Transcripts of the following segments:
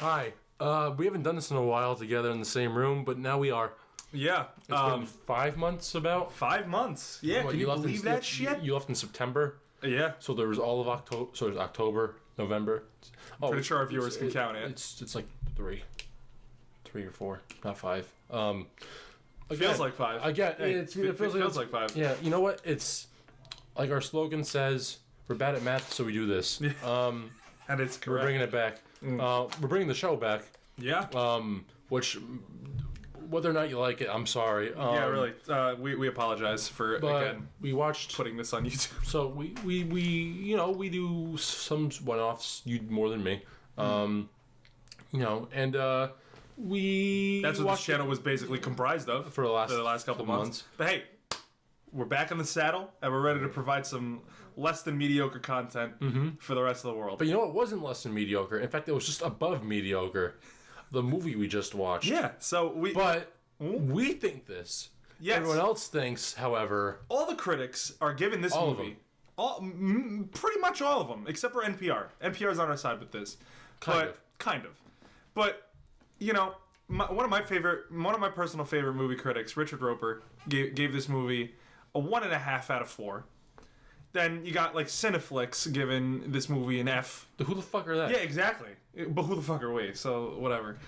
Hi. We haven't done this in a while together in the same room, but now we are. Yeah. It's been 5 months about. 5 months. Yeah, can you believe that shit? You left in September. Yeah. So there was all of October. So there's October, November. Pretty sure our viewers can count it. It's like 3 or 4, not 5. Again, feels like 5. Again, hey, it feels like 5. Yeah, you know what? It's like our slogan says, we're bad at math, so we do this. And it's correct. We're bringing it back. We're bringing the show back. Yeah. Which, whether or not you like it, I'm sorry. Yeah, really. We apologize for, again, we watched putting this on YouTube. So we we do some one-offs. You more than me. And we. That's what this channel was basically comprised of for the last couple months. But hey, we're back in the saddle, and we're ready to provide some less than mediocre content for the rest of the world. But you know, it wasn't less than mediocre. In fact, it was just above mediocre. The movie we just watched. Yeah. So we think this. Yes. Everyone else thinks, however. All the critics are giving this movie. Pretty much all of them, except for NPR. NPR's on our side with this. Kind of. But, you know, one of my personal favorite movie critics, Richard Roper, gave this movie a 1.5 out of 4. Then you got like Cineflix giving this movie an F. Who the fuck are that? Yeah, exactly. But who the fuck are we? So whatever.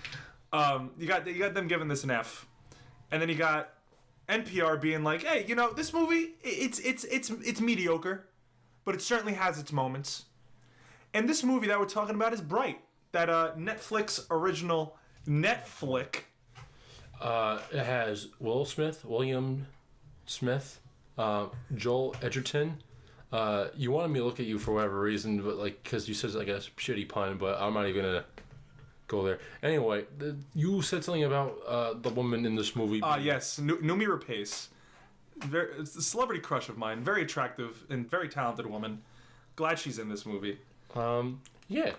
You got them giving this an F, and then you got NPR being like, "Hey, you know, this movie it's mediocre, but it certainly has its moments." And this movie that we're talking about is Bright, that Netflix original Netflix. It has William Smith, Joel Edgerton. You wanted me to look at you for whatever reason, but because you said like a shitty pun, but I'm not even gonna go there. Anyway, you said something about the woman in this movie. Yes, Noomi Rapace. It's a celebrity crush of mine. Very attractive and very talented woman. Glad she's in this movie. Yeah.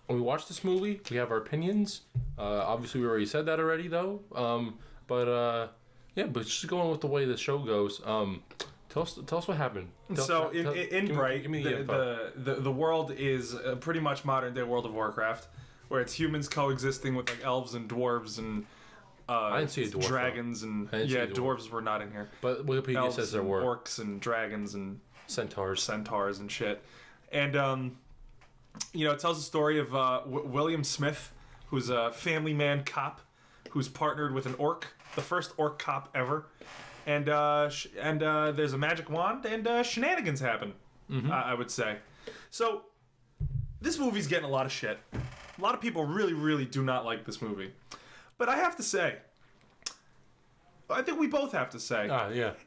When we watch this movie, we have our opinions. Obviously, we already said that already, though. But just going with the way the show goes. Tell us what happened. In Bright, the world is pretty much modern day World of Warcraft, where it's humans coexisting with like elves and dwarves and I didn't see a dwarf, dragons and dwarves were not in here. But Wikipedia elves says there were orcs and dragons and centaurs and shit. And it tells the story of William Smith, who's a family man cop who's partnered with an orc, the first orc cop ever. And there's a magic wand, and shenanigans happen, I would say. So, this movie's getting a lot of shit. A lot of people really, really do not like this movie. But I have to say, I think we both have to say,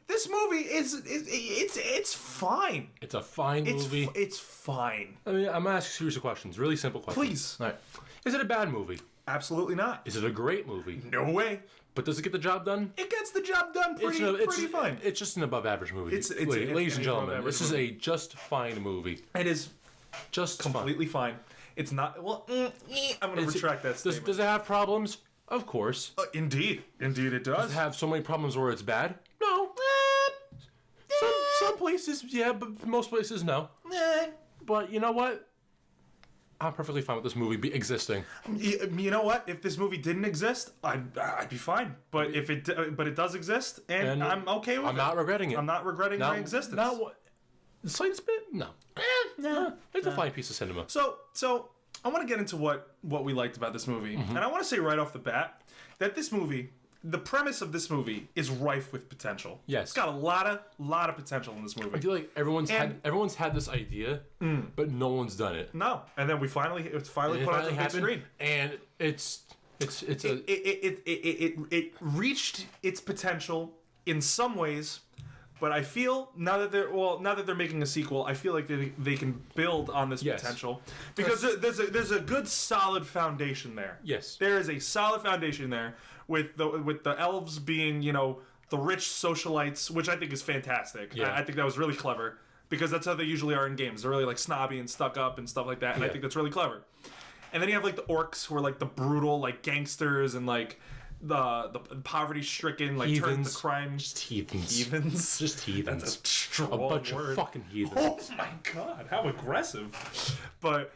this movie it's fine. It's a fine movie. It's fine. I mean, I'm gonna ask you a series of questions, really simple questions. Please. All right. Is it a bad movie? Absolutely not. Is it a great movie? No way. But does it get the job done? It gets the job done pretty fine. It's just an above average movie. Ladies and gentlemen, this is a just fine movie. It is just completely fine. It's not. Well, I'm going to retract that statement. Does it have problems? Of course. Indeed it does. Does it have so many problems where it's bad? No. Some places, yeah, but most places, no. But you know what? I'm perfectly fine with this movie existing. You know what? If this movie didn't exist, I'd be fine. But it does exist, and I'm okay with it. I'm not regretting it. I'm not regretting my existence. Not what? The slightest bit? No. It's a fine piece of cinema. So I want to get into what we liked about this movie, and I want to say right off the bat that this movie, the premise of this movie, is rife with potential. Yes, it's got a lot of potential in this movie. I feel like everyone's had this idea, but no one's done it. No, and then it's finally put on the big screen, and it reached its potential in some ways. But I feel now that they're making a sequel, I feel like they can build on this potential because there's a good solid foundation there. Yes, there is a solid foundation there with the elves being the rich socialites, which I think is fantastic. Yeah. I think that was really clever because that's how they usually are in games. They're really like snobby and stuck up and stuff like that, and I think that's really clever. And then you have like the orcs who are like the brutal like gangsters and like the poverty-stricken, like turn to crime. Just heathens. Just heathens. That's a strong bunch word. of fucking heathens. Oh my god, how aggressive! But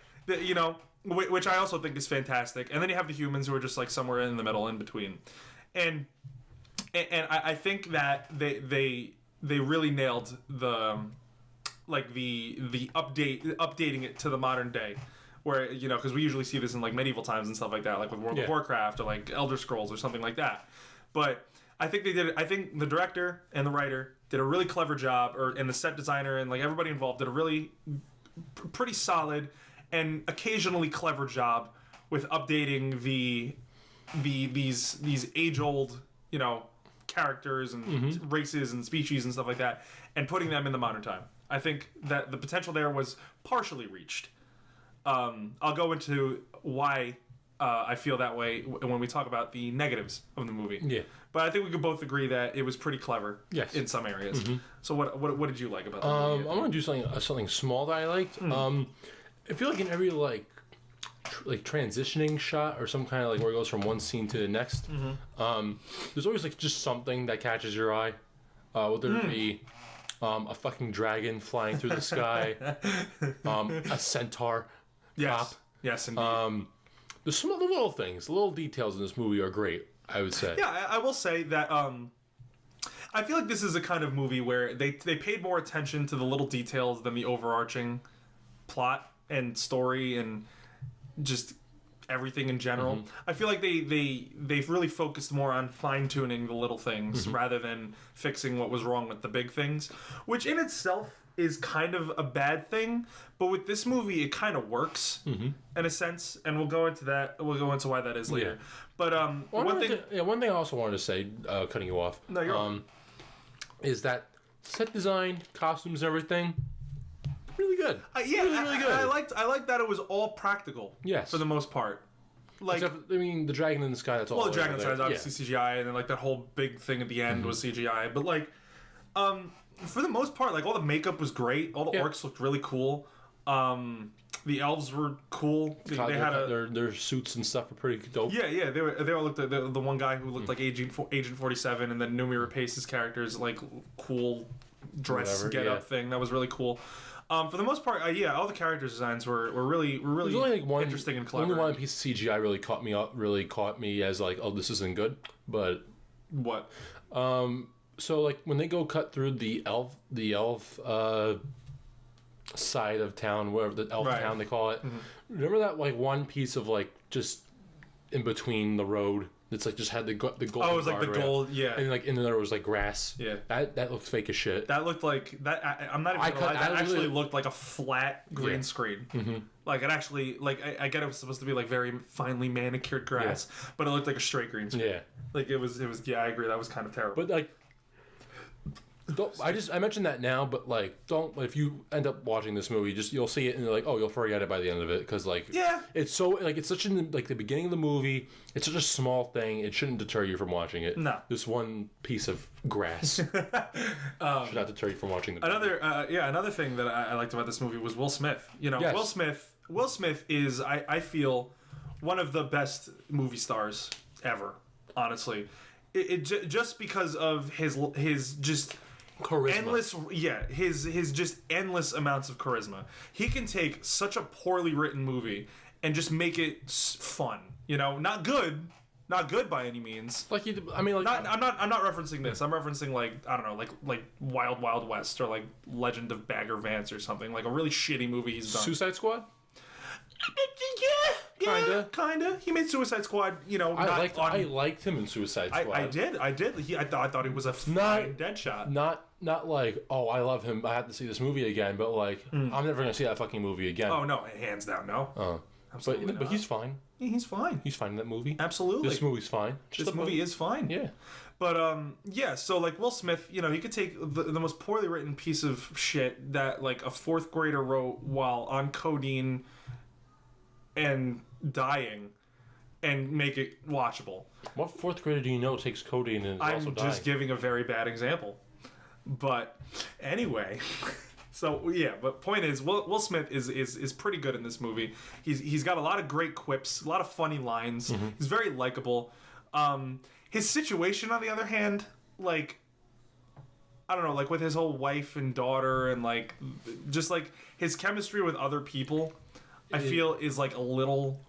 which I also think is fantastic. And then you have the humans who are just like somewhere in the middle, in between, and I think that they really nailed the updating it to the modern day, where because we usually see this in like medieval times and stuff like that, like with World of Warcraft or like Elder Scrolls or something like that. But I think they did it. I think the director and the writer did a really clever job, and the set designer and like everybody involved did a really pretty solid and occasionally clever job with updating these age old characters and races and species and stuff like that, and putting them in the modern time. I think that the potential there was partially reached. I'll go into why I feel that way when we talk about the negatives of the movie. Yeah. But I think we could both agree that it was pretty clever. Yes. In some areas. So what did you like about the movie? I'm gonna do something small that I liked. I feel like in every like transitioning shot or some kind of like where it goes from one scene to the next, there's always like just something that catches your eye. Whether it be a fucking dragon flying through the sky, a centaur. Yes. Yes, indeed. There's some of the little things, the little details in this movie are great, I would say. Yeah, I will say that I feel like this is a kind of movie where they paid more attention to the little details than the overarching plot and story and just everything in general. I feel like they've really focused more on fine-tuning the little things rather than fixing what was wrong with the big things, which in itself is kind of a bad thing, but with this movie it kind of works in a sense, and we'll go into why that is later. But one thing I also wanted to say, cutting you off, no, you're is that set design, costumes, and everything, really good. Really good. I liked that it was all practical. Yes, for the most part. Like, except, I mean, the dragon in the sky. That's all. Well, the dragon in the sky is obviously CGI, and then like that whole big thing at the end was CGI. But like, for the most part, like all the makeup was great. All the orcs looked really cool. The elves were cool. They had their suits and stuff were pretty dope. Yeah. They all looked. The one guy who looked like Agent 47, and then Noomi Rapace's character's like cool dress get up thing. That was really cool. For the most part, all the character designs were really There's only like one interesting and clever. Only one piece of CGI really caught me as like, oh, this isn't good. But what? So like when they go cut through the elf side of town, whatever the elf town they call it. Remember that like one piece of like just in between the road that's like just had the gold. Oh, it was like the gold, and like in there was like grass. Yeah, that looked fake as shit. That looked like that. I'm not even gonna lie. That actually looked like a flat green screen. Like it actually, like I get it was supposed to be like very finely manicured grass, but it looked like a straight green screen. Yeah, like it was. Yeah, I agree. That was kind of terrible. But like, I mentioned that now, but like, if you end up watching this movie, you'll see it and you're like, oh, you'll forget it by the end of it because like, it's so like it's such an like the beginning of the movie. It's such a small thing. It shouldn't deter you from watching it. No, this one piece of grass should not deter you from watching the movie. Another thing that I liked about this movie was Will Smith. Will Smith is I feel one of the best movie stars ever. Honestly, just because of his just charisma. His just endless amounts of charisma. He can take such a poorly written movie and just make it fun. Not good by any means. I'm not referencing this. I'm referencing like I don't know, like Wild Wild West or like Legend of Bagger Vance or something, like a really shitty movie he's done. Suicide Squad. Kinda. He made Suicide Squad. I liked him in Suicide Squad. I did. I thought it was a fine Deadshot. Not like, oh, I love him, I have to see this movie again, but like, I'm never gonna see that fucking movie again. Oh no, hands down, no. Absolutely but he's fine. Yeah, he's fine. He's fine in that movie. Absolutely. This movie's fine. This movie is fine. Yeah. But so like Will Smith, he could take the most poorly written piece of shit that like a fourth grader wrote while on codeine and dying and make it watchable. What fourth grader do you know takes codeine and is also dying? I'm just giving a very bad example. But anyway, so yeah, but point is Will Smith is pretty good in this movie. He's got a lot of great quips, a lot of funny lines. He's very likable. His situation, on the other hand, like I don't know, like with his whole wife and daughter and like just like his chemistry with other people, I feel is like a little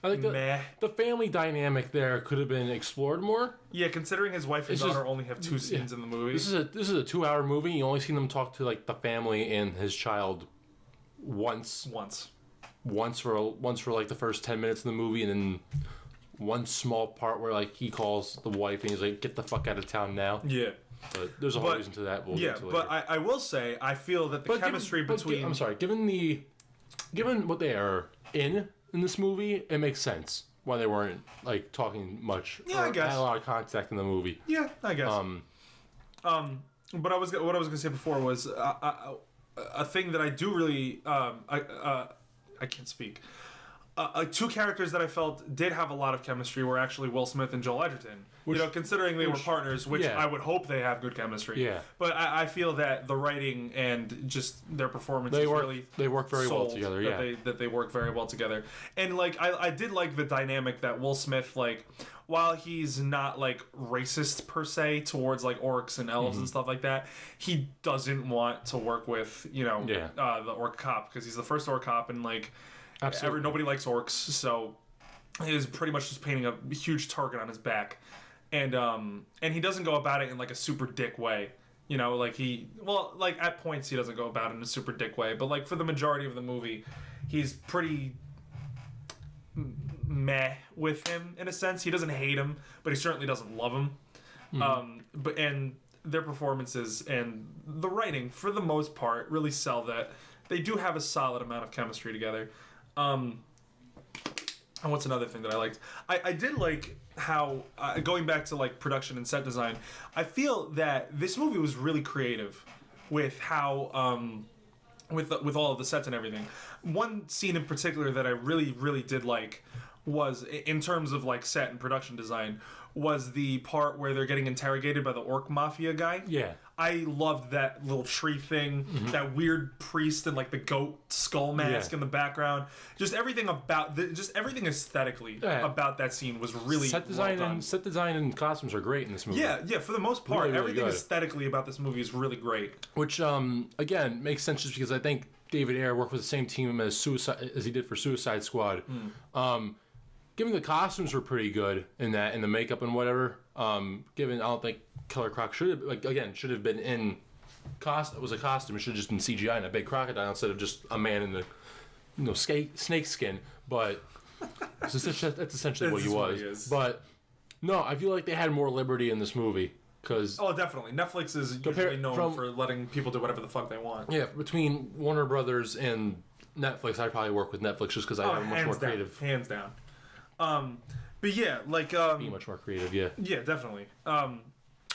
I think meh. the family dynamic there could have been explored more. Yeah, considering his wife and It's daughter just- only have 2 scenes in the movie. This is a 2-hour movie. You only see them talk to like the family and his child once for like the first 10 minutes of the movie, and then one small part where like he calls the wife and he's like, "Get the fuck out of town now." Yeah. But there's a whole reason to that. We'll Yeah, get to later. but I will say I feel that the chemistry between I'm sorry. Given what they are in this movie, it makes sense why they weren't like talking much. Yeah, I guess. had a lot of contact in the movie. Yeah, I guess. But what I was gonna say before was a thing that I do really I can't speak. 2 characters that I felt did have a lot of chemistry were actually Will Smith and Joel Edgerton. Considering they were partners, which yeah. I would hope they have good chemistry. Yeah. But I feel that the writing and just their performance They really work very well together. that they work very well together. And like I did like the dynamic that Will Smith, like, while he's not like racist per se towards like orcs and elves and stuff like that, he doesn't want to work with the orc cop because he's the first orc cop, and like nobody likes orcs, so he's pretty much just painting a huge target on his back, and he doesn't go about it in like a super dick way. Like at points he doesn't go about it in a super dick way, but like for the majority of the movie, he's pretty meh with him in a sense. He doesn't hate him, but he certainly doesn't love him. And their performances and the writing, for the most part, really sell that. They do have a solid amount of chemistry together. And what's another thing that I liked? I did like how, going back to like production and set design, I feel that this movie was really creative with how, with all of the sets and everything. One scene in particular that I really, really did like was, in terms of like set and production design, was the part where they're getting interrogated by the orc mafia guy. Yeah. I loved that little tree thing, that weird priest and like the goat skull mask in the background. Just everything about everything aesthetically about that scene was really set design well done. Set design and costumes are great in this movie. Yeah, for the most part, Really, really everything good. aesthetically about this movie is really great. Which again makes sense just because I think David Ayer worked with the same team as he did for Suicide Squad. Given the costumes were pretty good in that, and the makeup and whatever. Given I don't think Killer Croc should have been in was a costume. It should have just been CGI and a big crocodile instead of just a man in the snake skin. But that's essentially what he was. But no, I feel like they had more liberty in this movie. Definitely. Netflix is usually known for letting people do whatever the fuck they want. Yeah, between Warner Brothers and Netflix, I'd probably work with Netflix just because I have much more creative. Hands down. But yeah, like be much more creative. Yeah. Yeah, definitely.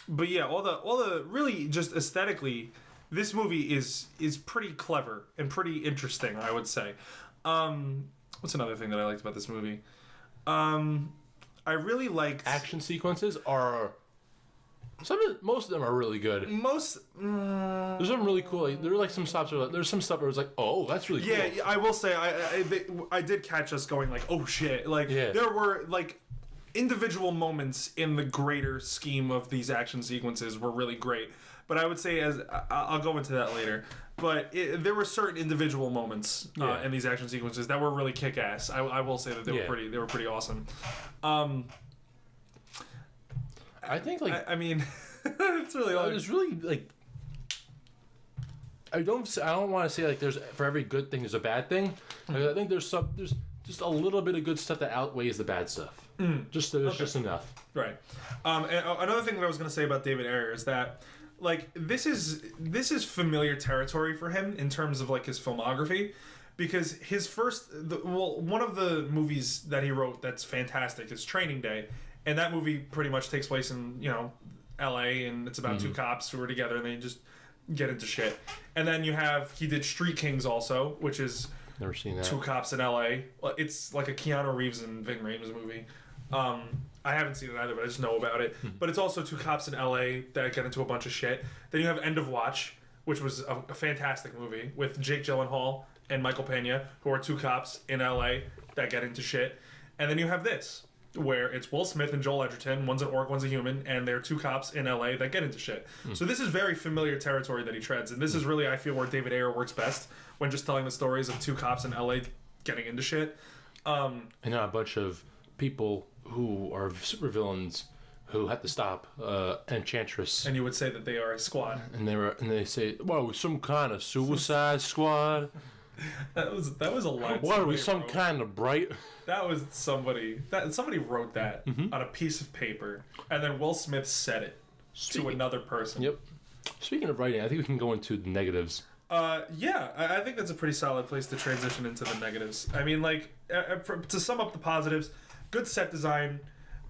But yeah, all the really just aesthetically, this movie is pretty clever and pretty interesting, I would say. What's another thing that I liked about this movie? I really liked action sequences are. Most of them are really good. There's some really cool. There were like some stops. There's some stuff where it was like, oh, that's really cool. Yeah, I will say I did catch us going like, oh shit. Like there were like individual moments in the greater scheme of these action sequences were really great. But I would say, as I'll go into that later. But there were certain individual moments in these action sequences that were really kick ass. I will say that they were pretty awesome. I think like I mean, it's really like, it's really like I don't want to say like there's for every good thing there's a bad thing. I think there's just a little bit of good stuff that outweighs the bad stuff. Just enough. Right. And another thing that I was going to say about David Ayer is that like this is familiar territory for him in terms of like his filmography, because his one of the movies that he wrote that's fantastic is Training Day. And that movie pretty much takes place in, L.A., and it's about 2 cops who are together and they just get into shit. And then he did Street Kings also, which is never seen that. 2 cops in L.A. It's like a Keanu Reeves and Ving Rhames movie. I haven't seen it either, but I just know about it. But it's also 2 cops in L.A. that get into a bunch of shit. Then you have End of Watch, which was a fantastic movie with Jake Gyllenhaal and Michael Pena, who are 2 cops in L.A. that get into shit. And then you have this, where it's Will Smith and Joel Edgerton, one's an orc, one's a human, and they're 2 cops in LA that get into shit. So this is very familiar territory that he treads, and this is really, I feel, where David Ayer works best, when just telling the stories of 2 cops in LA getting into shit. And now a bunch of people who are supervillains who had to stop Enchantress. And you would say that they are a squad. And they say, "Well, some kind of Suicide Squad." That was a line. What are we, some kind of bright? That was somebody wrote that on a piece of paper, and then Will Smith said it to another person. Yep. Speaking of writing, I think we can go into the negatives. Yeah, I think that's a pretty solid place to transition into the negatives. I mean, like, to sum up the positives, good set design.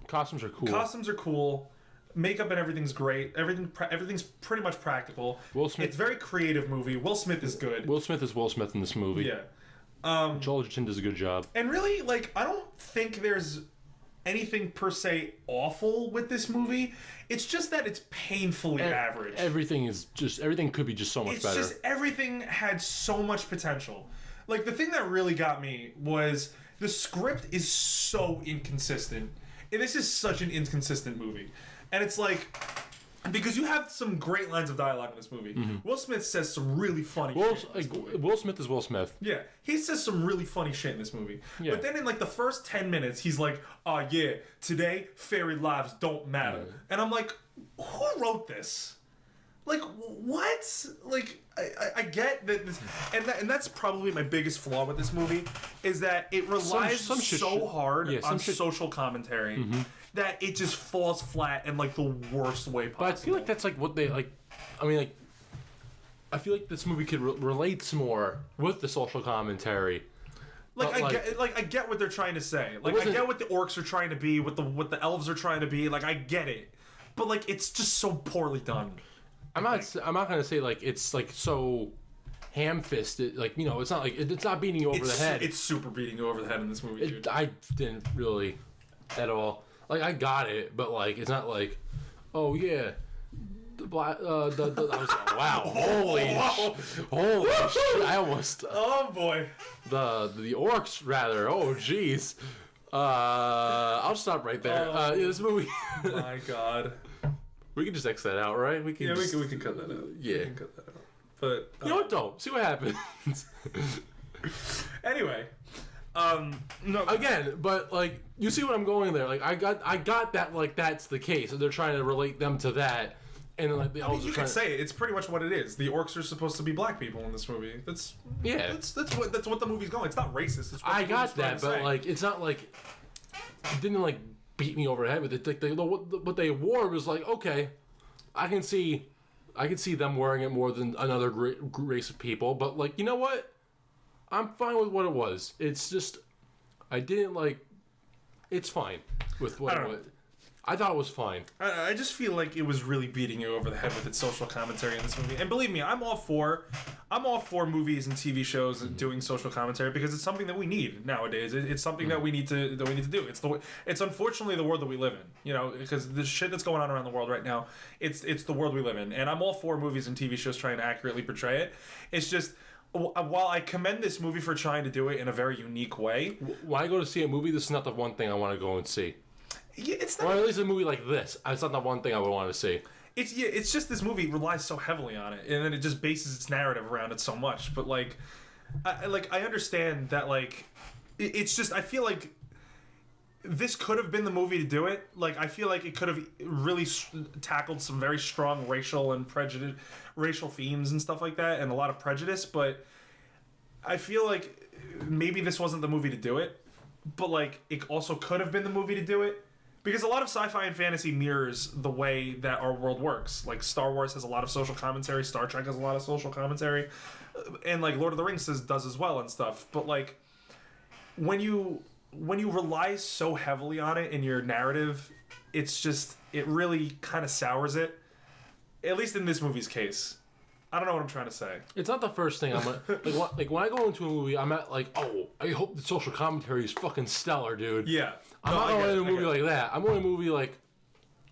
Costumes are cool. Costumes are cool. Makeup and everything's great. Everything's pretty much practical. Will Smith. It's a very creative movie. Will Smith is good. Will Smith is Will Smith in this movie. Yeah. Joel Edgerton does a good job. And really, like, I don't think there's anything per se awful with this movie. It's just that it's painfully average. Everything could be just so much better. It's just everything had so much potential. Like, the thing that really got me was the script is so inconsistent. And this is such an inconsistent movie. And it's like, because you have some great lines of dialogue in this movie. Will Smith says some really funny shit. Will Smith is Will Smith. Yeah, he says some really funny shit in this movie. Yeah. But then in like the first 10 minutes, he's like, "Oh yeah, today fairy lives don't matter." And I'm like, who wrote this? Like, what? Like, I get that, and that's probably my biggest flaw with this movie, is that it relies so hard on social commentary that it just falls flat in like the worst way possible. But I feel like that's like what they like. I mean, like, I feel like this movie could relate more with the social commentary. Like, I get what they're trying to say. Like, I get what the orcs are trying to be, what the elves are trying to be. Like, I get it, but like, it's just so poorly done. I'm not gonna say like it's like so ham-fisted. Like, you know, it's not like it's not beating you over the head. It's super beating you over the head in this movie, dude. I didn't really at all. Like, I got it, but like it's not like, oh yeah, the black. I was like, wow, holy shit! I almost. Oh boy. The orcs rather. Oh jeez. I'll stop right there. This movie. My God. We can just X that out, right? We can. Yeah, we can cut that out. Yeah, we can cut that out. But you know what? Don't see what happens. Anyway, no. Again, but like you see what I'm going there. Like I got that. Like that's the case, and they're trying to relate them to that, and then like the elves you can say it's pretty much what it is. The orcs are supposed to be black people in this movie. That's what the movie's going. It's not racist. It's what I got that, but like it's not like it didn't like beat me over the head with it. Like what they wore was like, okay, I can see them wearing it more than another race of people, but like, you know what? I'm fine with what it was. It's just I didn't like. It's fine with what it was. I thought it was fine. I just feel like it was really beating you over the head with its social commentary in this movie. And believe me, I'm all for movies and TV shows doing social commentary because it's something that we need nowadays. It's something that we need to do. It's unfortunately the world that we live in. You know, because the shit that's going on around the world right now, it's the world we live in. And I'm all for movies and TV shows trying to accurately portray it. It's just, while I commend this movie for trying to do it in a very unique way, when I go to see a movie, this is not the one thing I want to go and see. Yeah, it's not. Or at least a movie like this. It's not the one thing I would want to see. It's just this movie relies so heavily on it, and then it just bases its narrative around it so much. But like, I understand that like, it's just I feel like this could have been the movie to do it. Like, I feel like it could have really tackled some very strong racial themes and stuff like that, and a lot of prejudice. But I feel like maybe this wasn't the movie to do it. But like, it also could have been the movie to do it. Because a lot of sci-fi and fantasy mirrors the way that our world works. Like, Star Wars has a lot of social commentary. Star Trek has a lot of social commentary. And, like, Lord of the Rings does as well and stuff. But, like, when you rely so heavily on it in your narrative, it's just, it really kind of sours it. At least in this movie's case. I don't know what I'm trying to say. It's not the first thing I'm like when I go into a movie, I'm at like, oh, I hope the social commentary is fucking stellar, dude. Yeah. I'm not going to a movie like that. I'm going to a movie like,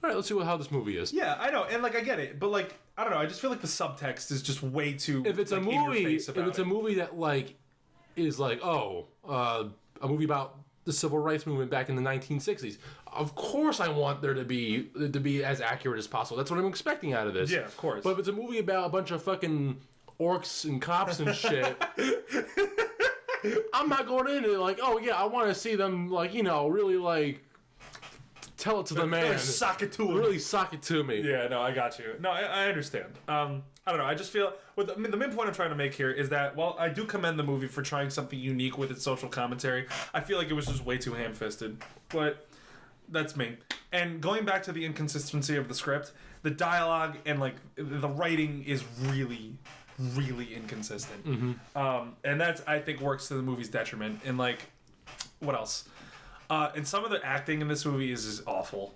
all right, let's see how this movie is. Yeah, I know, and like I get it, but like I don't know, I just feel like the subtext is just way too. If it's a movie that like is like, oh, a movie about the civil rights movement back in the 1960s. Of course, I want there to be as accurate as possible. That's what I'm expecting out of this. Yeah, of course. But if it's a movie about a bunch of fucking orcs and cops and shit, I'm not going into it like, oh yeah, I want to see them like really like tell it to the man, Really sock it to him. really sock it to me. Yeah, no, I got you. No, I understand. I don't know. I just feel the main point I'm trying to make here is that while I do commend the movie for trying something unique with its social commentary, I feel like it was just way too ham-fisted. But that's me. And going back to the inconsistency of the script, the dialogue and like the writing is really, really inconsistent. And that's, I think, works to the movie's detriment. And like, what else? And some of the acting in this movie is just awful.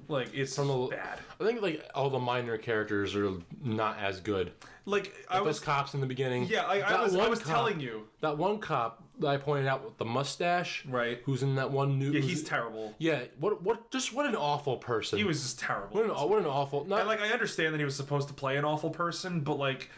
Like, it's bad. I think like all the minor characters are not as good. Like, I Those was cops in the beginning. Yeah, I was telling you. That one cop that I pointed out with the mustache, Right. Who's in that one new? Yeah, he's terrible. Yeah, what an awful person. He was just terrible. What an awful. Not, And like, I understand that he was supposed to play an awful person, but like,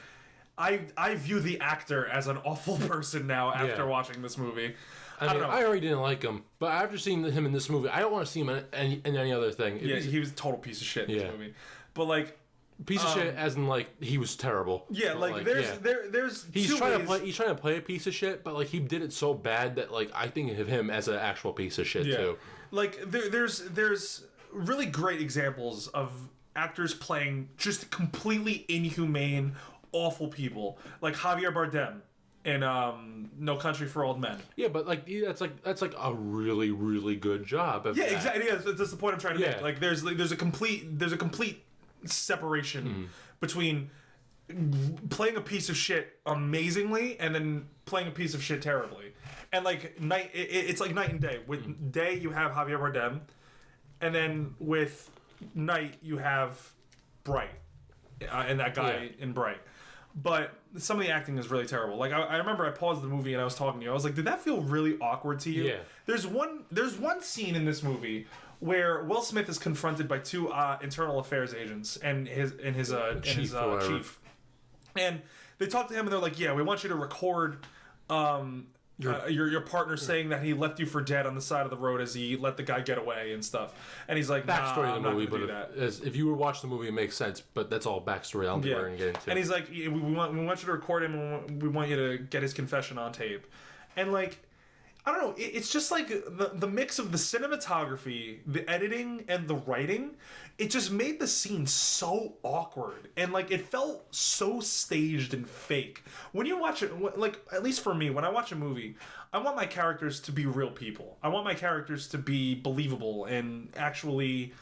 I view the actor as an awful person now after watching this movie. I don't know. I already didn't like him, but after seeing him in this movie, I don't want to see him in any other thing. He was a total piece of shit in this movie. But like, piece of shit, as in like he was terrible. Yeah, but, like there's he's two trying ways. to play. He's trying to play a piece of shit, but like he did it so bad that like I think of him as an actual piece of shit too. Like there's really great examples of actors playing just completely inhumane, awful people, like Javier Bardem in No Country for Old Men. Yeah, but like that's like a really really good job. Of that. Exactly. Yeah, that's the point I'm trying to make. Like there's a complete separation between playing a piece of shit amazingly and then playing a piece of shit terribly. And like it's like night and day. With Day you have Javier Bardem, and then with Night you have Bright, and that guy in Bright. But some of the acting is really terrible. Like I remember I paused the movie and I was talking to you. I was like, did that feel really awkward to you? Yeah. There's one scene in this movie where Will Smith is confronted by two internal affairs agents and his chief. And they talk to him and they're like, yeah, we want you to record your partner saying that he left you for dead on the side of the road as he let the guy get away and stuff. And he's like, backstory I'm of the movie, not but do that. if you were watching the movie, it makes sense. But that's all backstory. I don't think we're gonna get into. And he's like, we want you to record him. And we want you to get his confession on tape. And like, I don't know. It's just like the mix of the cinematography, the editing, and the writing. It just made the scene so awkward, and like it felt so staged and fake. When you watch it, like at least for me, when I watch a movie, I want my characters to be real people. I want my characters to be believable and actually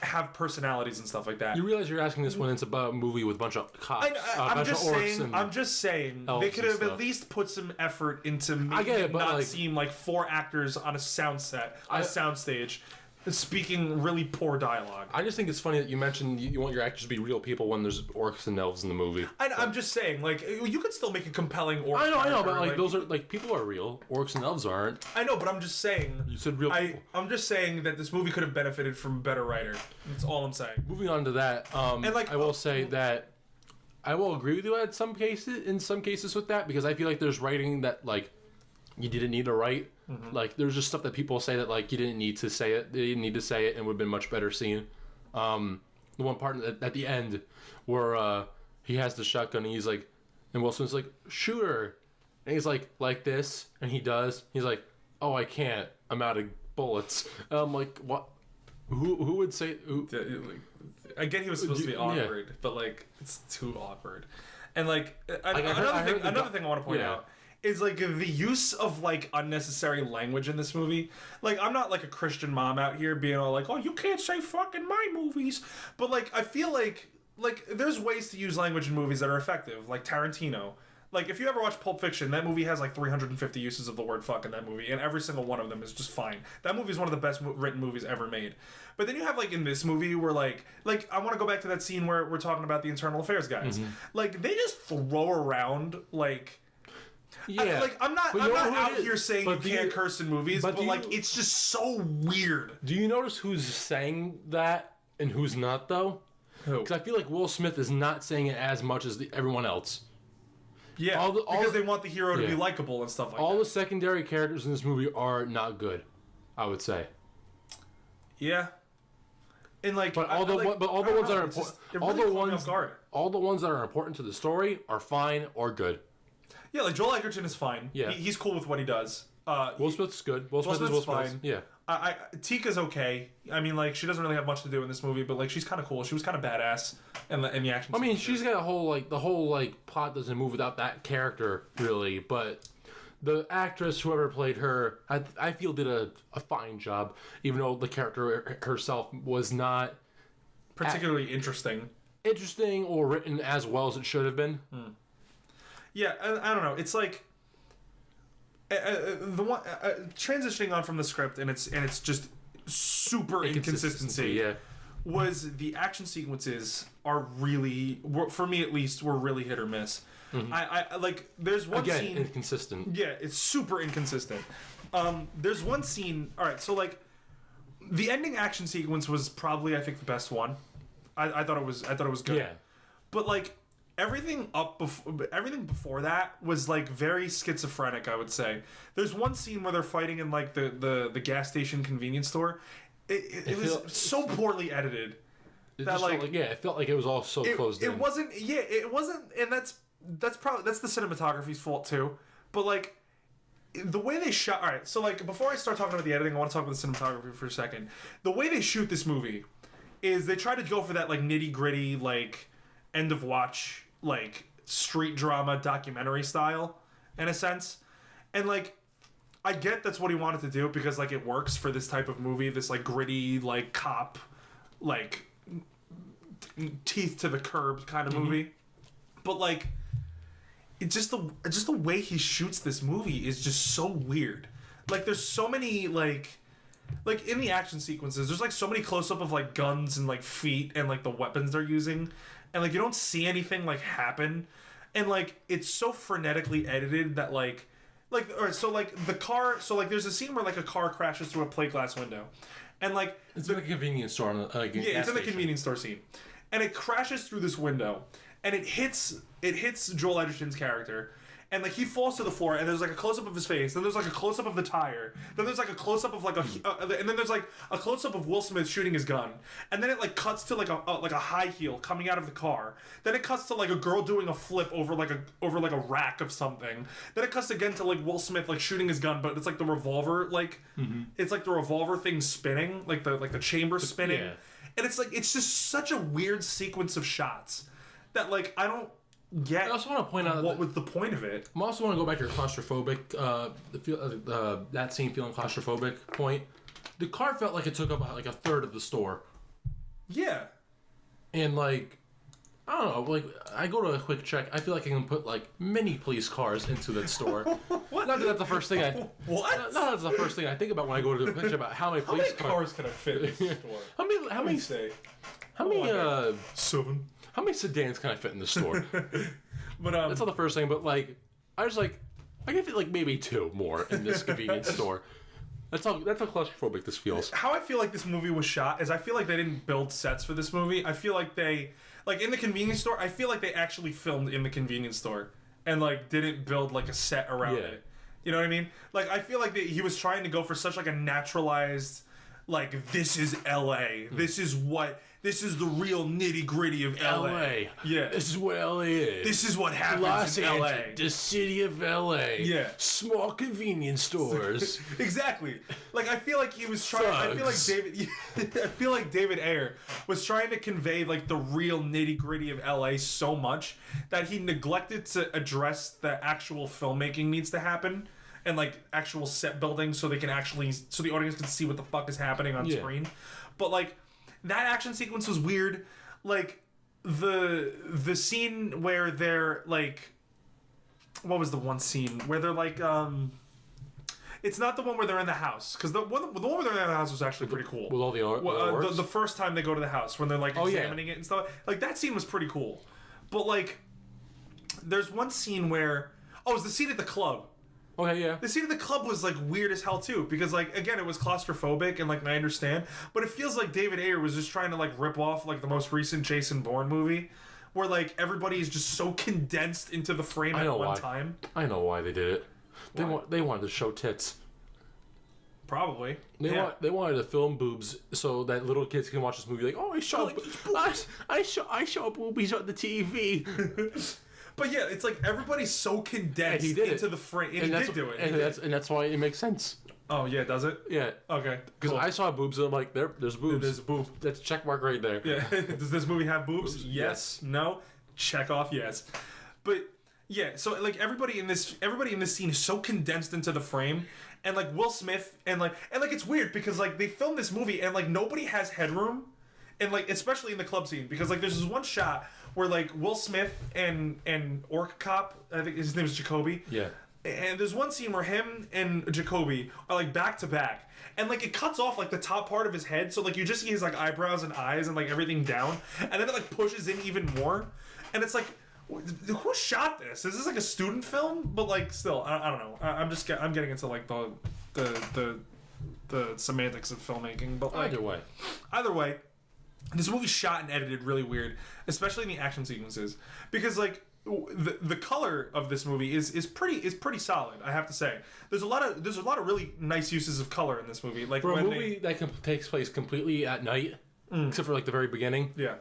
have personalities and stuff like that. You realize you're asking this when it's about a movie with a bunch of cops, I'm just saying they could have at least put some effort into making it not like, seem like four actors on a soundstage speaking really poor dialogue. I just think it's funny that you mentioned you want your actors to be real people when there's orcs and elves in the movie. I'm just saying, like, you could still make a compelling orc. I know, but like those are like people are real. Orcs and elves aren't. I know, but I'm just saying. You said real people. I'm just saying that this movie could have benefited from a better writer. That's all I'm saying. Moving on to that, and like I will say that I will agree with you in some cases with that, because I feel like there's writing that like you didn't need to write. Mm-hmm. Like there's just stuff that people say that like you didn't need to say it. They didn't need to say it, and would have been much better seen. The one part at the end where he has the shotgun and he's like, and Will Smith's like, shoot her, and he's like this, and he does. He's like, oh, I can't. I'm out of bullets. And I'm like, what? Who would say? Who? I get he was supposed to be awkward, but like it's too awkward. And like another thing I want to point out is like the use of like unnecessary language in this movie. Like I'm not like a Christian mom out here being all like, oh, you can't say fuck in my movies. But like I feel like there's ways to use language in movies that are effective, like Tarantino. Like if you ever watch Pulp Fiction, that movie has like 350 uses of the word fuck in that movie, and every single one of them is just fine. That movie is one of the best written movies ever made. But then you have like in this movie where like I want to go back to that scene where we're talking about the internal affairs guys. Mm-hmm. Like they just throw around like. Yeah, I'm not out here saying you can't curse in movies, but like it's just so weird. Do you notice who's saying that and who's not though? Who? Because I feel like Will Smith is not saying it as much as everyone else. Yeah, because they want the hero to be likable and stuff like that. All the secondary characters in this movie are not good, I would say. Yeah. And like, all the ones that are important to the story are fine or good. Yeah, like Joel Edgerton is fine. Yeah. He's cool with what he does. Will Smith's good. Will Smith is Smith's Will Smith. fine. Yeah. Tika's okay. I mean, like, she doesn't really have much to do in this movie, but like, she's kind of cool. She was kind of badass in the action. I mean, she's got a whole the whole plot doesn't move without that character really, but the actress whoever played her, I feel did a fine job, even though the character herself was not particularly interesting or written as well as it should have been. Yeah, I don't know. It's like the one transitioning on from the script, and it's just super inconsistency. Yeah. Was the action sequences are really, for me at least, were really hit or miss. Mm-hmm. I like. There's one scene inconsistent. Yeah, it's super inconsistent. There's one scene. All right, so like, the ending action sequence was probably, I think, the best one. I thought it was good. Yeah. But like everything before that was like very schizophrenic, I would say. There's one scene where they're fighting in like the gas station convenience store. It was so poorly edited. It felt like it was all so closed in. It wasn't, and that's the cinematography's fault too. But like the way they shot. All right, so like before I start talking about the editing, I want to talk about the cinematography for a second. The way they shoot this movie is they try to go for that like nitty gritty like end of watch like street drama documentary style in a sense, and like I get that's what he wanted to do because like it works for this type of movie, this like gritty like cop like teeth to the curb kind of movie, but like it just the way he shoots this movie is just so weird. Like there's so many like in the action sequences there's like so many close up of like guns and like feet and like the weapons they're using, and like you don't see anything like happen, and like it's so frenetically edited that like all right, so like the car, so like there's a scene where like a car crashes through a plate glass window, and like it's in a convenience store. It's in the convenience store scene, and it crashes through this window, and it hits Joel Edgerton's character, and like he falls to the floor, and there's like a close up of his face, then there's like a close up of the tire, then there's like a close up of like and then there's like a close up of Will Smith shooting his gun, and then it like cuts to like a high heel coming out of the car, then it cuts to like a girl doing a flip over like a rack of something, then it cuts again to like Will Smith like shooting his gun, but it's like the revolver it's like the revolver thing spinning, like the chamber spinning, and it's like it's just such a weird sequence of shots that like I don't get. I also want to point out what was the point of it. I also want to go back to your claustrophobic, that scene feeling claustrophobic point. The car felt like it took up like a third of the store. Yeah. And like, I don't know, like I go to a quick check, I feel like I can put like many police cars into that store. What? Not that that's the first thing I. What? Not that that's the first thing I think about when I go to the picture about how many police cars can I fit in this store? How many? Seven. How many sedans can I fit in the store? But that's not the first thing. But like, I was like, I can fit like maybe two more in this convenience store. That's how claustrophobic this feels. How I feel like this movie was shot is I feel like they didn't build sets for this movie. I feel like they like in the convenience store. I feel like they actually filmed in the convenience store and like didn't build like a set around it. You know what I mean? Like I feel like he was trying to go for such like a naturalized, like this is L.A. This is the real nitty gritty of LA. Yeah. This is where LA is. This is what happens Los in Angeles, LA. the city of LA. Yeah. Small convenience stores. Exactly. Like I feel like he was trying. Thugs. I feel like David Ayer was trying to convey like the real nitty gritty of LA so much that he neglected to address the actual filmmaking needs to happen and like actual set building so the audience can see what the fuck is happening on screen. But like. That action sequence was weird. Like the scene where they're like, what was the one scene where they're like, it's not the one where they're in the house because the one where they're in the house was actually pretty cool. With all the the first time they go to the house when they're like examining it and stuff. Like that scene was pretty cool. But like, there's one scene where it's the scene at the club. Okay, yeah. The scene at the club was like weird as hell too because like again it was claustrophobic and like I understand, but it feels like David Ayer was just trying to like rip off like the most recent Jason Bourne movie, where like everybody is just so condensed into the frame at one time. I know why they did it. They wanted to show tits. Probably. They wanted to film boobs so that little kids can watch this movie like, oh, I show boobies on the TV. But yeah, it's like everybody's so condensed he did into it. the frame. And And he that's did do it. and that's why it makes sense. Oh yeah, does it? Yeah. Okay. Because Cool. I saw boobs and I'm like, there's boobs. There's a boob. That's a check mark right there. Yeah. Does this movie have boobs? Boobs? Yes. No. Check off yes. But yeah, so like everybody in this scene is so condensed into the frame, and like Will Smith and like it's weird because like they filmed this movie and like nobody has headroom, and like especially in the club scene because like there's this one shot where like Will Smith and Orc Cop, I think his name is Jacoby. Yeah. And there's one scene where him and Jacoby are like back to back. And like it cuts off like the top part of his head, so like you just see his like eyebrows and eyes and like everything down. And then it like pushes in even more. And it's like, who shot this? Is this like a student film? But like still, I don't know. I'm getting into like the semantics of filmmaking. But like either way, this movie's shot and edited really weird, especially in the action sequences, because like the color of this movie is pretty solid. I have to say, there's a lot of really nice uses of color in this movie. Like For a when movie that takes place completely at night, except for like the very beginning. yeah,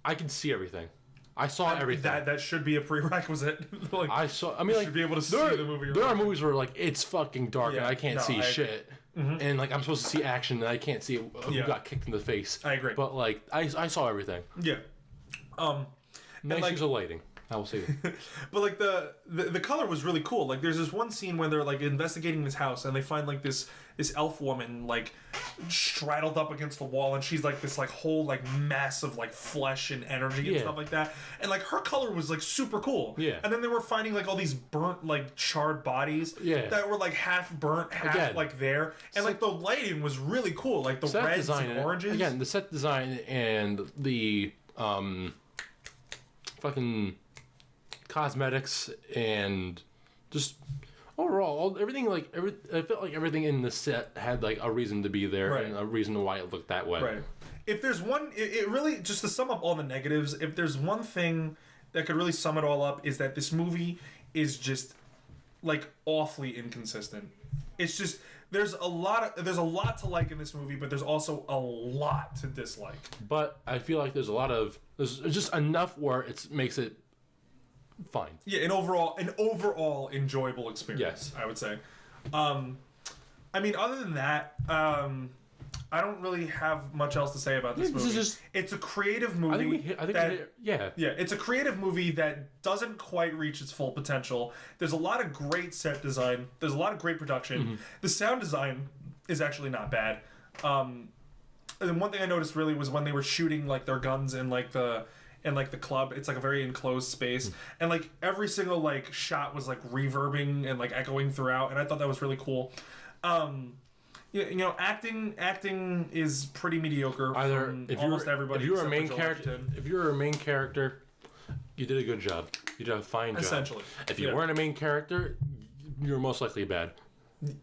I can see everything. I saw everything. that should be a prerequisite. Like I saw. I mean, you like should be able to see the movie. There are movies where like it's fucking dark and Yeah, I can't no, see I agree. shit, and like I'm supposed to see action and I can't see who Yeah. got kicked in the face. I agree. But like I saw everything. Yeah. Nice like- use of lighting. I will say that. But like the color was really cool. Like there's this one scene where they're like investigating this house and they find like this elf woman like straddled up against the wall, and she's like this like whole like mass of like flesh and energy and Yeah. stuff like that. And like her color was like super cool. Yeah. And then they were finding like all these burnt like charred bodies Yeah. that were like half burnt, half Again, like there. And like the lighting was really cool. Like the Set reds design and oranges. Again, the set design and the fucking cosmetics and just overall everything I felt like everything in the set had like a reason to be there Right. and a reason why it looked that way. Right. If there's one, it really, just to sum up all the negatives, if there's one thing that could really sum it all up, is that this movie is just like awfully inconsistent. It's just there's a lot to like in this movie, but there's also a lot to dislike. But I feel like there's just enough where it makes it fine. Yeah, an overall enjoyable experience. Yes. I would say. I mean, other than that, I don't really have much else to say about this Yeah, this movie. is just- It's a creative movie. Yeah. Yeah, it's a creative movie that doesn't quite reach its full potential. There's a lot of great set design. There's a lot of great production. Mm-hmm. The sound design is actually not bad. And one thing I noticed really was when they were shooting like their guns in like the club. It's like a very enclosed space, and like every single like shot was like reverbing and like echoing throughout, and I thought that was really cool. You know, acting is pretty mediocre. Either from if almost you're everybody. if you're a except for main Joel character, Edgerton. if you're a main character, you did a good job. You did a fine job. Essentially. If you Yeah. weren't a main character, you're most likely bad.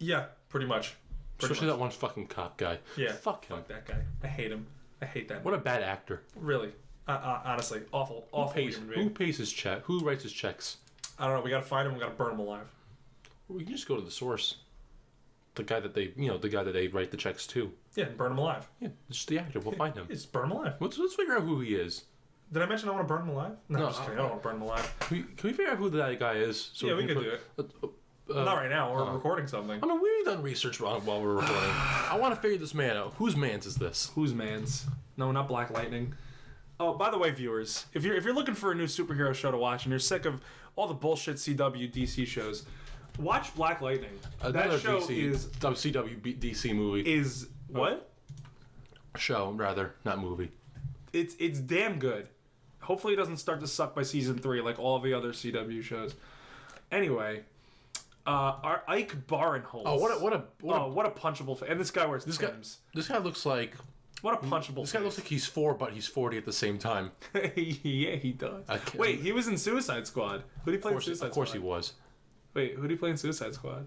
Yeah, pretty much. Especially that one fucking cop guy. Yeah, Fuck him. Fuck that guy. I hate him. I hate that. What a bad actor. Really, honestly, awful human being. Who pays his check? Who writes his checks? I don't know. We gotta find him. We gotta burn him alive. We can just go to the source. The guy that they write the checks to. Yeah, burn him alive. Yeah, it's just the actor. We'll find him. Just burn him alive. Let's figure out who he is. Did I mention I want to burn him alive? No, No, I'm just kidding. I don't want to burn him alive. Can we figure out who that guy is? So Yeah, we can could do it. Uh, Not right now. We're recording something. I mean, we've done research while we're recording. I want to figure this man out. Whose man's is this? Whose man's? No, not Black Lightning. Oh, by the way, viewers, if you're looking for a new superhero show to watch and you're sick of all the bullshit CW DC shows, watch Black Lightning. Another That show CW DC movie. is what? Show, rather, not movie. It's damn good. Hopefully, it doesn't start to suck by season 3 like all the other CW shows. Anyway, our Ike Barinholtz. Oh, what a punchable! And this guy wears this guy. Timbs. This guy looks like What a punchable! this guy looks like he's 4, but he's 40 at the same time. Yeah, he does. I can't- Wait, he was in Suicide Squad. Who did he play in Of Suicide course Squad? he was. Wait, who did he play in Suicide Squad?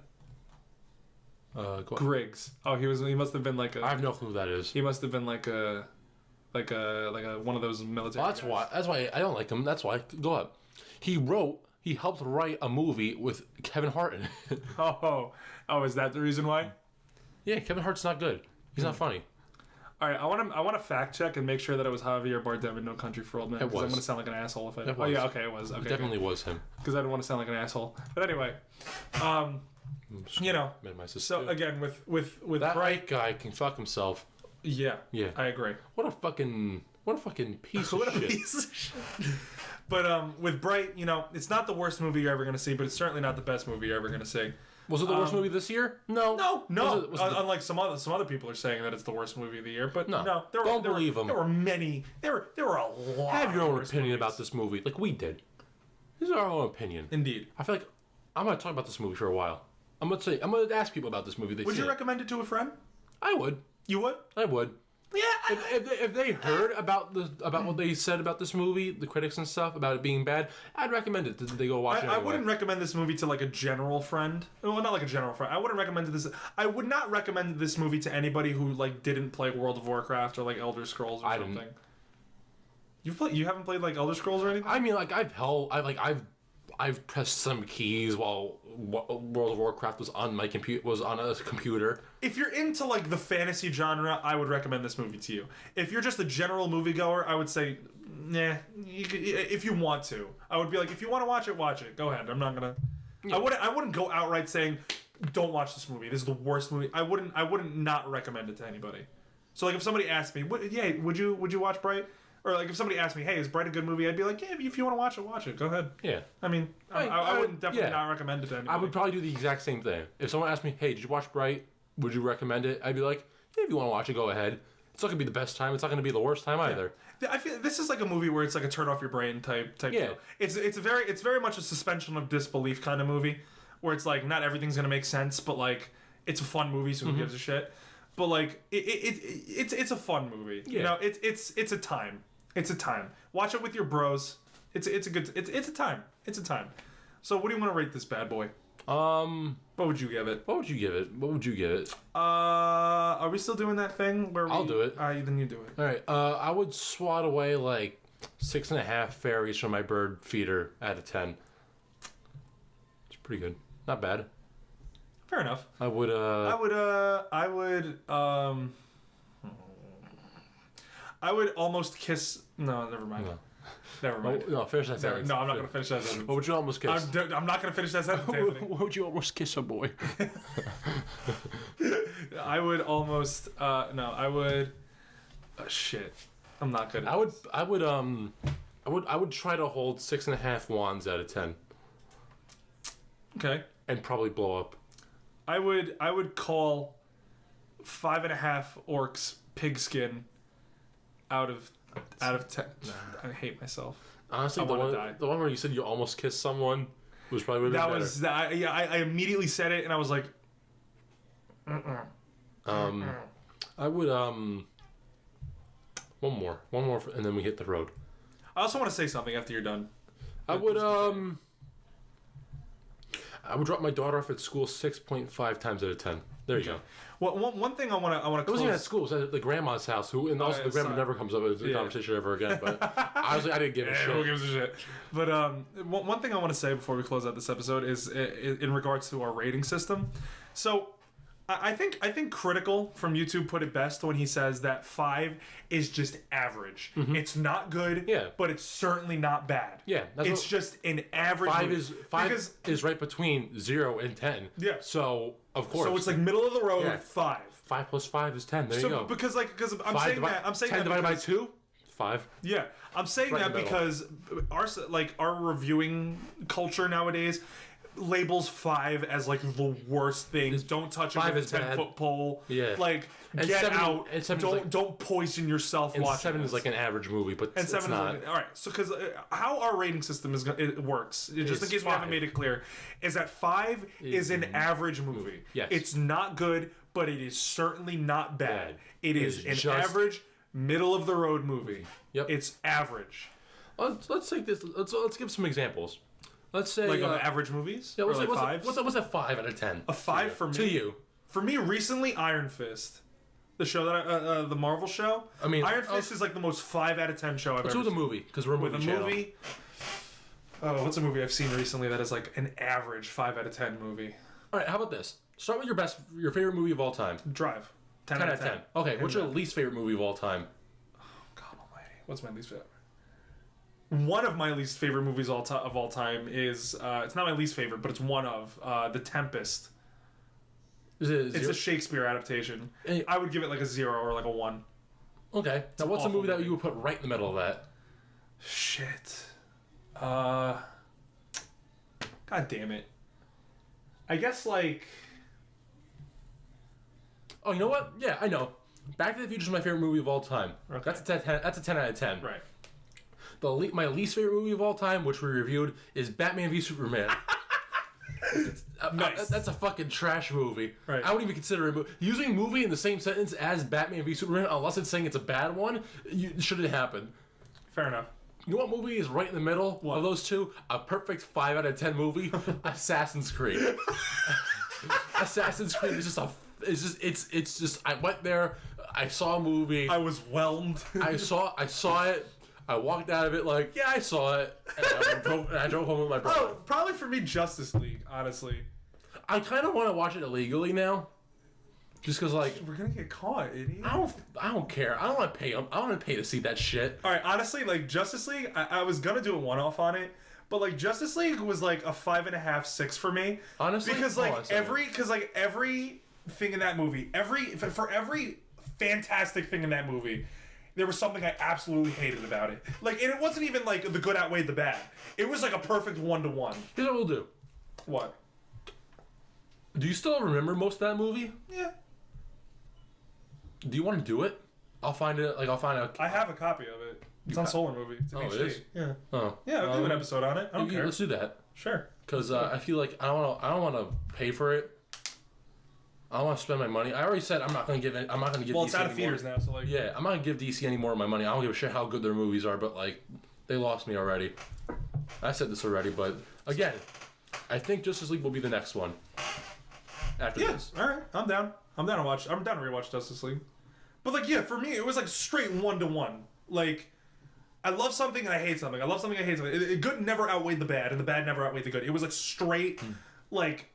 Go on. Griggs. Oh, he must have been like I have no clue who that is. he must have been like a one of those military. Well, that's why I don't like him. That's why. Go up. He helped write a movie with Kevin Hart in it. Oh, is that the reason why? Yeah, Kevin Hart's not good. He's not funny. All right, I want to fact check and make sure that it was Javier Bardem in No Country for Old Men. Because I'm going to sound like an asshole if I. Oh yeah, okay, it was. Okay, It definitely was him. Because I didn't want to sound like an asshole. But anyway, you know. So again, with that Bright guy can fuck himself. Yeah. Yeah. I agree. What a fucking piece of What a shit. piece of shit. But with Bright, you know, it's not the worst movie you're ever going to see, but it's certainly not the best movie you're ever going to see. Was it the worst movie this year? No. No. Was it Unlike some other people are saying that it's the worst movie of the year, but no. Don't believe them. There were many. There were a lot. Have your of own worse opinion movies. about this movie, like we did. This is our own opinion. Indeed. I feel like I'm gonna talk about this movie for a while. I'm gonna ask people about this movie. Would you recommend it to a friend? I would. You would? I would. Yeah. If they heard about what they said about this movie, the critics and stuff about it being bad, I'd recommend it. They go watch it. I wouldn't recommend this movie to like a general friend. Well, not like a general friend. I wouldn't recommend this. I would not recommend this movie to anybody who like didn't play World of Warcraft or like Elder Scrolls or something. You haven't played like Elder Scrolls or anything? I mean, like I've pressed some keys while World of Warcraft was on my computer. If you're into like the fantasy genre, I would recommend this movie to you. If you're just a general moviegoer, I would say, nah. If you want to, I would be like, if you want to watch it. Go ahead. I'm not gonna. Yeah. I wouldn't go outright saying, don't watch this movie. This is the worst movie. I wouldn't not recommend it to anybody. So like if somebody asked me, would you watch Bright? Or like if somebody asked me, hey, is Bright a good movie? I'd be like, yeah, if you want to watch it. Go ahead. Yeah. I mean, I wouldn't definitely not recommend it to anybody. I would probably do the exact same thing. If someone asked me, hey, did you watch Bright? Would you recommend it? I'd be like, yeah, if you want to watch it, go ahead. It's not going to be the best time. It's not going to be the worst time either. I feel this is like a movie where it's like a turn off your brain type deal. It's very much a suspension of disbelief kind of movie where it's like not everything's going to make sense, but like it's a fun movie, so who gives a shit? But like it's a fun movie. Yeah. You know, it's a time. It's a time. Watch it with your bros. It's a time. It's a time. So what do you want to rate this bad boy? What would you give it? What would you give it? Are we still doing that thing where I'll do it. Then you do it. All right. I would swat away like 6.5 fairies from my bird feeder out of 10. It's pretty good. Not bad. Fair enough. I would almost kiss. No, never mind. No. Never mind. No, finish that sentence. No, I'm not going to finish that sentence. What would you almost kiss? I'm not going to finish that sentence, Anthony. What would you almost kiss a boy? I would almost. No, I would. Shit. I'm not good. I would try to hold 6.5 wands out of 10. Okay. And probably blow up. I would call 5.5 orcs pigskin out of 10. Nah. I hate myself. Honestly, the one where you said you almost kissed someone was probably better. I immediately said it and I was like, I would one more, and then we hit the road. I also want to say something after you're done. I would drop my daughter off at school 6.5 times out of 10. There you go. Well, one thing I want to It wasn't even at school. It was at the grandma's house. And also the grandma never comes up as a conversation ever again. But honestly, I didn't give a shit. Who gives a shit? But one thing I want to say before we close out this episode is in regards to our rating system. So I think Critical from YouTube put it best when he says that 5 is just average. Mm-hmm. It's not good, but it's certainly not bad. Yeah, it's just an average. 5 is right between 0 and 10. Yeah. So of course. So it's like middle of the road. 5. 5 plus 5 is 10. There you go. Because I'm saying that 10 divided by 2. 5. Yeah, I'm saying that because our reviewing culture nowadays labels 5 as like the worst thing. Don't touch it with a 10-foot pole. Yeah. Like and get 7, out. And don't poison yourself and watching 7 this. is like an average movie, but and 7 it's not. all right. So because how our rating system it works, just in case we haven't made it clear, is that 5 is an average movie. Yes. It's not good, but it is certainly not bad. It is an average, middle of the road movie. Yep. It's average. Let's take this. Let's give some examples. Let's say like of average movies. Yeah, what's like 5s? What's a 5 out of 10? A 5 for me. To you. For me, recently, Iron Fist, the show that the Marvel show. I mean, Iron Fist is like the most 5 out of 10 show I've ever seen. Let's do the movie because we're a movie channel. Oh, what's a movie I've seen recently that is like an average 5 out of 10 movie? All right, how about this? Start with your favorite movie of all time. Drive. 10 10 out out of of 10. 10. Okay, what's your least favorite movie of all time? God almighty. What's my least favorite? One of my least favorite movies of all time is, it's not my least favorite, but it's one of, The Tempest. Is it It's a Shakespeare adaptation. And- I would give it like a 0 or like a 1. Okay. Now, what's a awful movie that movie. you would put right in the middle of that? Shit. God damn it. I guess like... Oh, you know what? Yeah, I know. Back to the Future is my favorite movie of all time. Okay. That's a 10 out of 10. Right. My least favorite movie of all time, which we reviewed, is Batman v Superman. Nice. That's a fucking trash movie. Right. I wouldn't even consider it. Using movie in the same sentence as Batman v Superman, unless it's saying it's a bad one, shouldn't happen. Fair enough. You know what movie is right in the middle of those two? A perfect 5 out of 10 movie. Assassin's Creed. Assassin's Creed is just it's just I went there, I saw a movie, I was whelmed. I saw it, I walked out of it like, yeah, I saw it, and I drove home with my brother. Oh, probably for me, Justice League, honestly. I kind of want to watch it illegally now, just because like We're gonna get caught, idiot. I don't care. I don't want to pay them. I want to pay to see that shit. Alright, honestly, like, Justice League, I was gonna do a one-off on it, but, like, Justice League was, like, a 5.5, 6 for me. Honestly? Because, Hold on like, a second. everything in that movie, for every fantastic thing in that movie, there was something I absolutely hated about it. Like, and it wasn't even, like, the good outweighed the bad. It was, like, a perfect 1-to-1. Here's what we'll do. What? Do you still remember most of that movie? Yeah. Do you want to do it? I'll find it. Like I'll find out. I have a copy of it. It's on Solar Movie. It's in Oh, it HD. is? Yeah. Oh. Yeah, I'll do an episode on it. I don't care. Let's do that. Sure. Because I feel like I don't want to pay for it. I don't want to spend my money. I already said I'm not going to give it. I'm not going to give. Well, DC it's out of any more. theaters now, so like. Yeah, I'm not going to give DC any more of my money. I don't give a shit how good their movies are, but like, they lost me already. I said this already, but again, I think Justice League will be the next one. After Yeah. this. All right. I'm down. I'm down to rewatch Justice League. But like, yeah, for me, it was like straight 1-to-1. Like, I love something and I hate something. I love something, I hate something. The good never outweighed the bad, and the bad never outweighed the good. It was like straight, like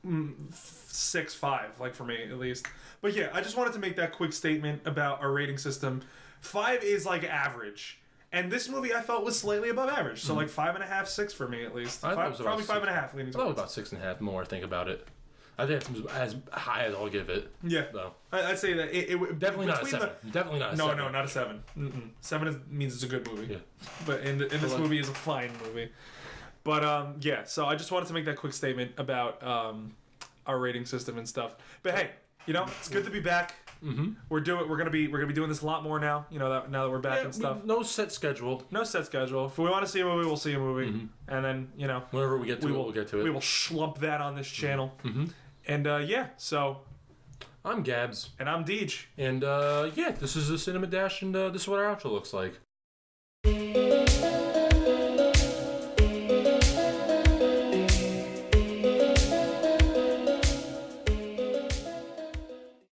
6-5, like for me at least. But yeah, I just wanted to make that quick statement about our rating system. 5 is like average, and this movie I felt was slightly above average. So like 5.5, 6 for me at least. I thought it was Probably about 5.5 leaning It's probably towards. about 6.5 more. I think about it. I think it's as high as I'll give it. Yeah, Though. I'd say that it Definitely not a between 7. Definitely not a No, 7. no, not a 7. 7 means it's a good movie. Yeah. But in this like- movie is a fine movie. But yeah, so I just wanted to make that quick statement about our rating system and stuff. But hey, you know, it's good to be back. Mm-hmm. We're gonna be doing this a lot more now. You know, now that we're back and stuff. No set schedule. No set schedule. If we want to see a movie, we'll see a movie, Mm-hmm. and then you know Whenever we get to it, we'll get to it. we will schlump that on this channel. Mm-hmm. And yeah, so I'm Gabs. and I'm Deej. And yeah, this is the Cinema Dash, and this is what our outro looks like.